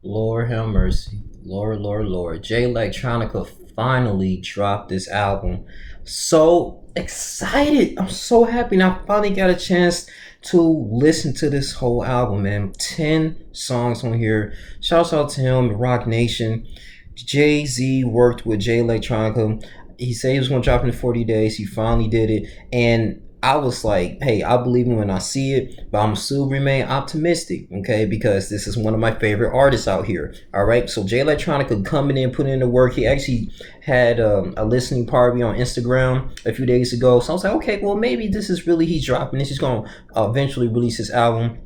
Lord have mercy. Lord. Jay Electronica finally dropped this album. So excited. I'm so happy. And I finally got a chance to listen to this whole album, man. 10 songs on here. Shouts out to him, Rock Nation. Jay-Z worked with Jay Electronica. He said he was going to drop in 40 days. He finally did it. And I was like, hey, I believe him when I see it, but I'm still remain optimistic, okay? Because this is one of my favorite artists out here. All right. So Jay Electronica coming in, putting in the work. He actually had a listening party on Instagram a few days ago. So I was like, okay, well, maybe this is really he's dropping this. He's going to eventually release his album.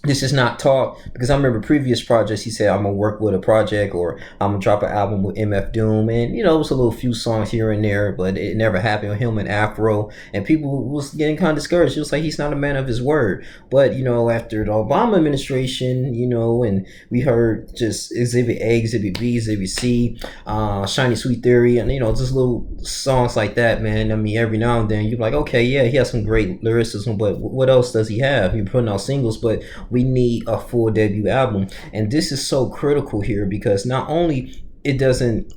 This is not talk because I remember previous projects. He said I'm gonna work with a project or I'm gonna drop an album with MF Doom, and it was a little few songs here and there, but it never happened with him and Afro. And people was getting kind of discouraged. It was like he's not a man of his word. But after the Obama administration, and we heard just Exhibit A, Exhibit B, Exhibit C, Shiny Sweet Theory, and just little songs like that, man. I mean, every now and then you're like, okay, yeah, he has some great lyricism, but what else does he have? He's putting out singles, but we need a full debut album. And this is so critical here because not only it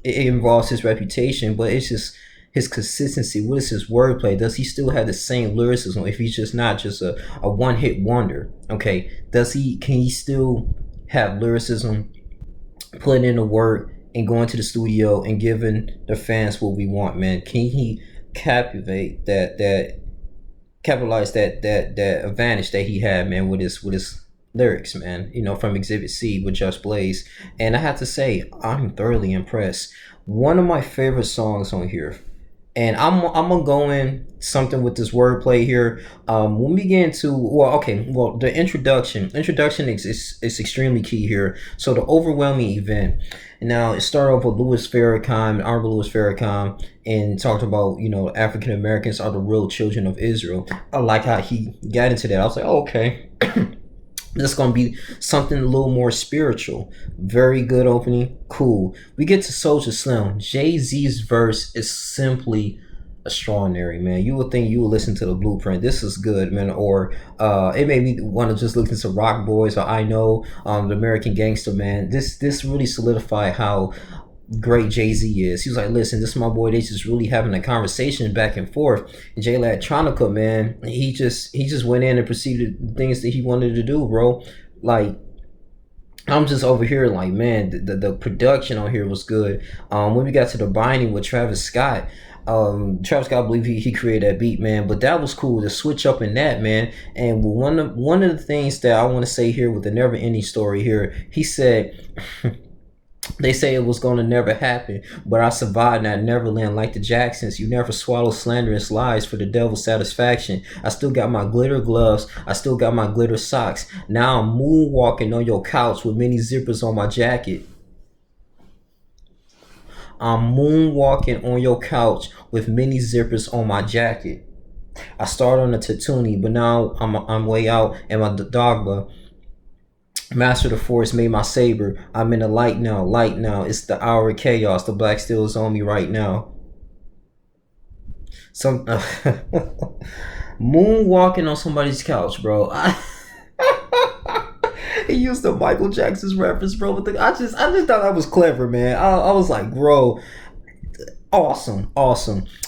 involves his reputation, but it's just his consistency. What is his wordplay? Does he still have the same lyricism if he's just not just a one-hit wonder? Okay, can he still have lyricism, putting in the work and going to the studio and giving the fans what we want, man? Can he capitalize that advantage that he had, man, with his lyrics, man, from Exhibit C with Just Blaze. And I have to say, I'm thoroughly impressed. One of my favorite songs on here, and I'm gonna go in something with this wordplay here. When we get into the introduction is extremely key here. So the overwhelming event. Now it started off with Honorable Louis Farrakhan, and talked about African Americans are the real children of Israel. I like how he got into that. I was like, oh, okay. This is going to be something a little more spiritual. Very good opening. Cool. We get to Soulja Slim. Jay-Z's verse is simply extraordinary, man. You would think you would listen to the Blueprint. This is good, man. Or it made me want to just listen to Rock Boys, or I Know, the American Gangster, man. This really solidified how great Jay-Z is. He was like, listen, this is my boy. They just really having a conversation back and forth. And Jay Electronica, man, he just went in and proceeded the things that he wanted to do, bro. Like, I'm just over here like, man, the production on here was good. When we got to the binding with Travis Scott, Travis Scott, I believe he created that beat, man. But that was cool to switch up in that, man. And one of the things that I want to say here with the Never Ending Story here, he said. They say it was going to never happen, but I survived in Neverland like the Jacksons. You never swallow slanderous lies for the devil's satisfaction. I still got my glitter gloves. I still got my glitter socks. Now I'm moonwalking on your couch with many zippers on my jacket. I'm moonwalking on your couch with many zippers on my jacket. I started on the Tatooine, but now I'm way out in my dogma. Master of the Force made my saber. I'm in the light now. It's the hour of chaos. The black steel is on me right now. Some moonwalking on somebody's couch, bro. He used the Michael Jackson's reference, bro. But I just thought that was clever, man. I was like, bro, awesome.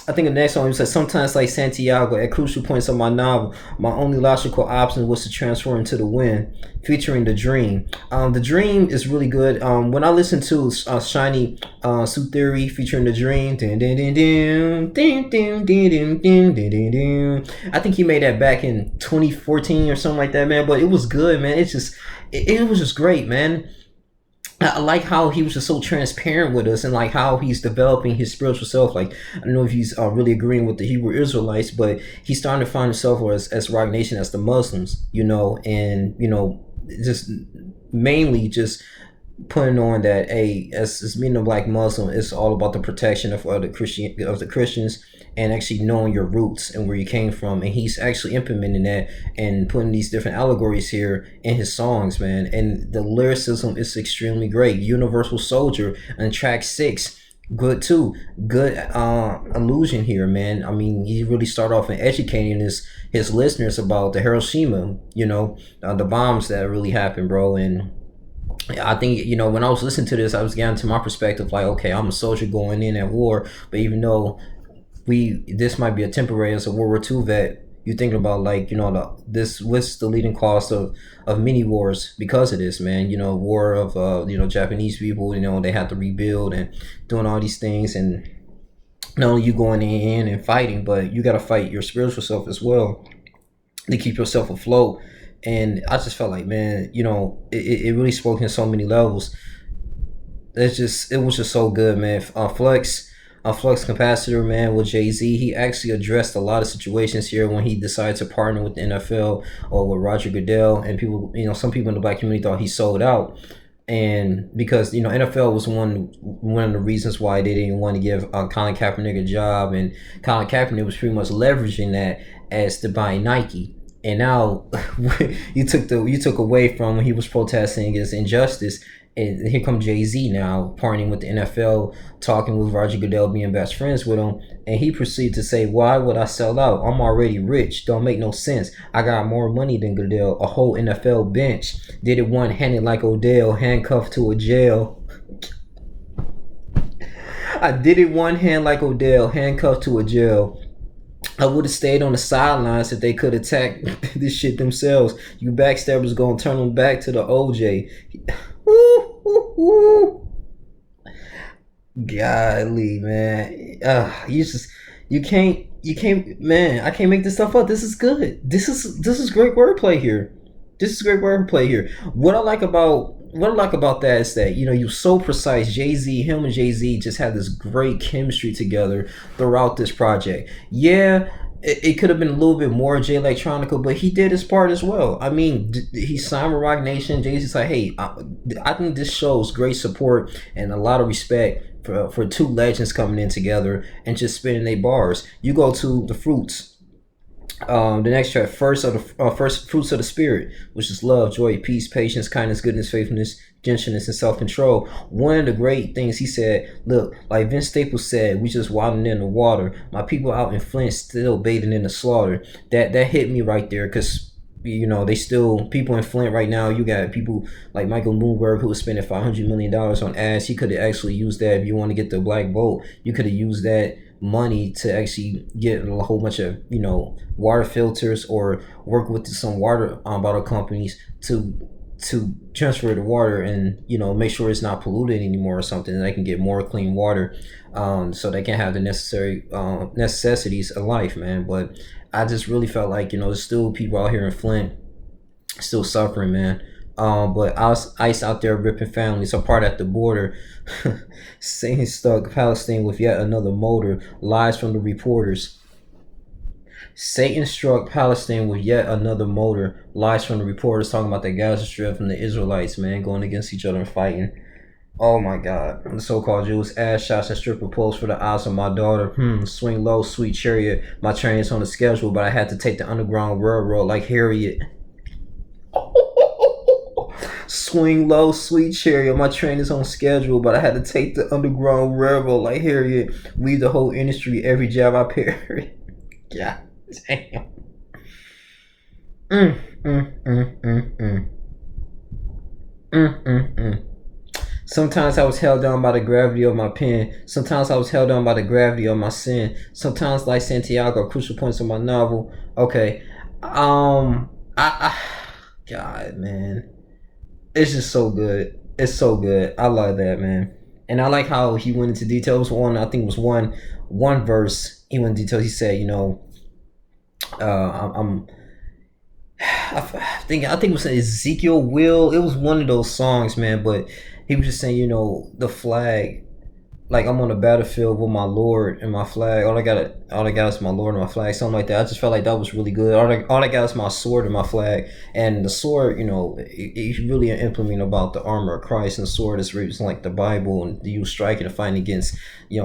I think the next one said, sometimes like Santiago, at crucial points of my novel, my only logical option was to transform into the wind, featuring The Dream. The Dream is really good. When I listen to Shiny Suit Theory featuring The Dream, I think he made that back in 2014 or something like that, man. But it was good, man. It was just great, man. I like how he was just so transparent with us, and like how he's developing his spiritual self. Like, I don't know if he's really agreeing with the Hebrew Israelites, but he's starting to find himself as Rock Nation, as the Muslims, and just mainly just putting on that, hey, as being a black Muslim, it's all about the protection of the Christians, and actually knowing your roots and where you came from. And he's actually implementing that and putting these different allegories here in his songs, man. And the lyricism is extremely great. Universal Soldier on track 6, good too. Good allusion here, man. I mean, he really started off in educating his listeners about the Hiroshima, the bombs that really happened, bro. And I think, when I was listening to this, I was getting to my perspective like, okay, I'm a soldier going in at war, but even though this might be a temporary as a World War II vet, you think about like, this what's the leading cause of many wars because of this, man. War of Japanese people, they had to rebuild and doing all these things, and not only you going in and fighting, but you got to fight your spiritual self as well to keep yourself afloat. And I just felt like, man, it really spoke in so many levels. It was just so good, man. Flux capacitor, man, with Jay Z, he actually addressed a lot of situations here when he decided to partner with the NFL or with Roger Goodell, and people, some people in the black community thought he sold out, and because NFL was one of the reasons why they didn't want to give Colin Kaepernick a job, and Colin Kaepernick was pretty much leveraging that as to buy Nike. And now you took away from when he was protesting against injustice, and here comes Jay Z now partnering with the NFL, talking with Roger Goodell, being best friends with him, and he proceeded to say, "Why would I sell out? I'm already rich. Don't make no sense. I got more money than Goodell. A whole NFL bench. Did it one handed like Odell, handcuffed to a jail. I did it one hand like Odell, handcuffed to a jail. I would have stayed on the sidelines if they could attack this shit themselves. You backstabbers gonna turn them back to the OJ." Woo, woo, woo. Golly, man. You can't, man. I can't make this stuff up. This is good. This is great wordplay here. This is great wordplay here. What I like about that is that you're so precise. Him and Jay Z just had this great chemistry together throughout this project. Yeah, it could have been a little bit more Jay Electronica, but he did his part as well. I mean, he signed with Rock Nation. Jay Z's like, hey, I think this shows great support and a lot of respect for two legends coming in together and just spinning their bars. You go to the Fruits. The next track, first fruits of the spirit, which is love, joy, peace, patience, kindness, goodness, faithfulness, gentleness, and self-control. One of the great things he said, look, like Vince Staples said, we just wading in the water. My people out in Flint still bathing in the slaughter. That hit me right there, because they still, people in Flint right now, you got people like Michael Bloomberg who was spending $500 million on ads. He could have actually used that. If you want to get the black vote, you could have used that money to actually get a whole bunch of water filters, or work with some water bottle companies to transfer the water and make sure it's not polluted anymore or something, and they can get more clean water, so they can have the necessary necessities of life, man. But I just really felt like there's still people out here in Flint still suffering, man. But ICE out there ripping families apart at the border. Satan stuck Palestine with yet another motor. Lies from the reporters. Satan struck Palestine with yet another motor. Lies from the reporters talking about the Gaza Strip and the Israelites, man, going against each other and fighting. Oh my God. The so-called Jews, ass shots and stripper poles for the eyes of my daughter. Swing low, sweet chariot. My train is on the schedule, but I had to take the Underground Railroad like Harriet. Swing low, sweet chariot. My train is on schedule, but I had to take the Underground Railroad like Harriet. Leave the whole industry, every job I parry. God damn. Mm, mm, mm, mm, mm. Mm, mm, mm. Sometimes I was held down by the gravity of my pen. Sometimes I was held down by the gravity of my sin. Sometimes, like Santiago, crucial points of my novel. Okay. God, man. It's just so good. It's so good. I love that, man. And I like how he went into details. I think it was one verse. He went into details. He said, I'm I think it was Ezekiel Will. It was one of those songs, man. But he was just saying, the flag. Like, I'm on the battlefield with my Lord and my flag. All I got is my Lord and my flag, something like that. I just felt like that was really good. All I got is my sword and my flag. And the sword, it's really implementing about the armor of Christ. And the sword is really like the Bible, and you striking and fighting against,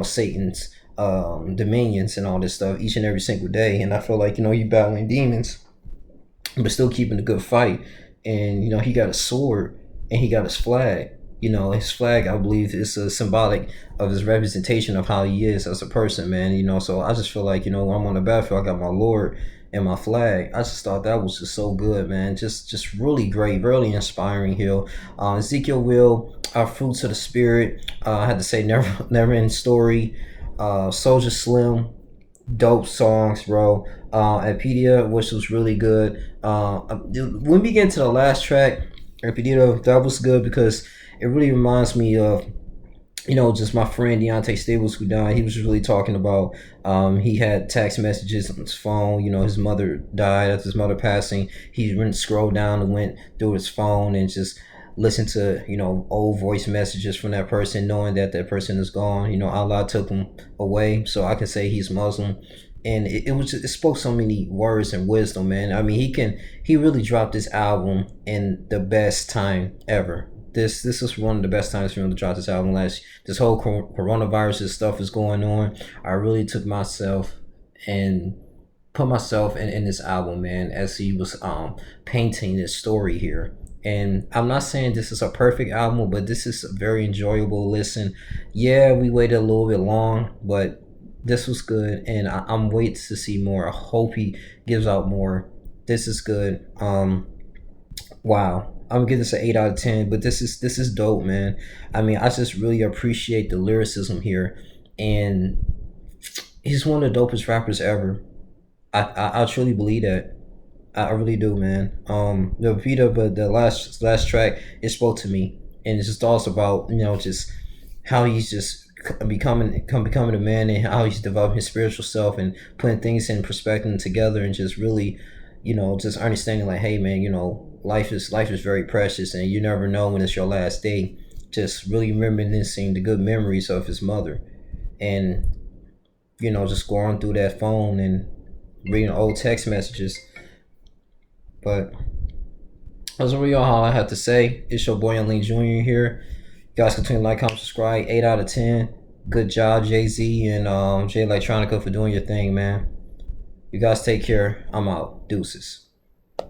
Satan's dominions and all this stuff each and every single day. And I feel like, you battling demons, but still keeping a good fight. And, he got a sword and he got his flag. His flag, I believe, is a symbolic of his representation of how he is as a person, man. So I just feel like, when I'm on the battlefield, I got my Lord and my flag. I just thought that was just so good, man. Just really great, really inspiring here. Ezekiel Will, Fruits of the Spirit. I had to say Never End Story. Soldier Slim, dope songs, bro. Apedia, which was really good. When we get into the last track, Apedia, that was good because it really reminds me of just my friend Deontay Stables who died. He was really talking about he had text messages on his phone. His mother died. After his mother passing, he went scroll down and went through his phone and just listened to old voice messages from that person, knowing that that person is gone. Allah took him away, so I can say he's Muslim. And it spoke so many words and wisdom, man. I mean, he really dropped this album in the best time ever. This is one of the best times for him to drop this album. This whole coronavirus stuff is going on. I really took myself and put myself in this album, man, as he was painting this story here. And I'm not saying this is a perfect album, but this is a very enjoyable listen. Yeah, we waited a little bit long, but this was good, and I'm waiting to see more. I hope he gives out more. This is good. Wow, I'm giving this an 8 out of 10. But this is dope, man. I mean, I just really appreciate the lyricism here, and he's one of the dopest rappers ever. I truly believe that. I really do, man. The Vita, but the last track, it spoke to me, and it's just thoughts about just how he's just becoming a man, and how he's developing his spiritual self and putting things in perspective and together, and just really, just understanding like, hey, man, life is very precious, and you never know when it's your last day. Just really reminiscing the good memories of his mother, and just going through that phone and reading old text messages. But that's really all I have to say. It's your boy Lee Jr. here. You guys continue to like, comment, subscribe. 8 out of 10. Good job, Jay Z and Jay Electronica, for doing your thing, man. You guys take care. I'm out. Deuces.